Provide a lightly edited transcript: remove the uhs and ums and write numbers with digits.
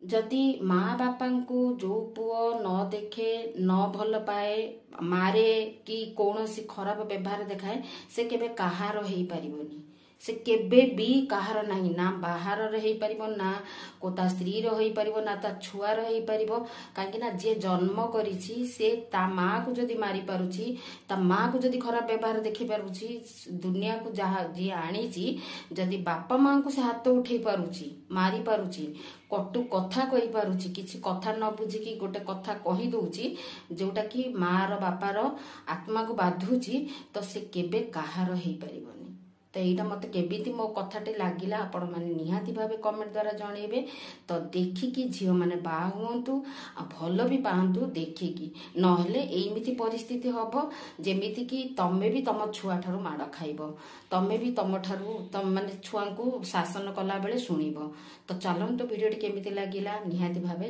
जदि माँ बापा को जो पुओ न देखे न भल पाए मारे कि कौन सी खराब व्यवहार देखाए से केबे कहार हो पारिबनी से केबे भी कहार नहीं ना बाहर रही पारिबो ना को ता स्त्री रो होई पारिबो ना ता छुआ रो होई पारिबो काहे ना जे जन्म करिछि से ता माँ को जदि मारी पारुछि ता माँ को जदि खराब व्यवहार देखि पारुछि दुनिया को जहा जे आनीछि जदि बापा माँ को से हाथ उठेई पारुछि मारी पारुछि कटु कथा कहि पारुछि किछि कथा न बुझी कि गोटे कथा कहि दउछि जोटा कि माँ रो बापा रो आत्मा को बाधुछि तो से केबे कहार हेई पारिबो तो यहाँ मत केमी मो कथाटी लगिला आपण मैंने निहाती भाव कमेंट द्वारा जनइबे तो देखिकी झील मैंने बाहा हूँ भल भी पातु देखिकी नहले एमती परिस्थिति हम जमीती कि तमें भी तुम छुआ ठारू माड़ खाइब तमें भी तुम ठारू तुम माने छुआ को शासन कला बेले शुणिब तो चलतु भिडियोटी केमी लगिला निहाती भाव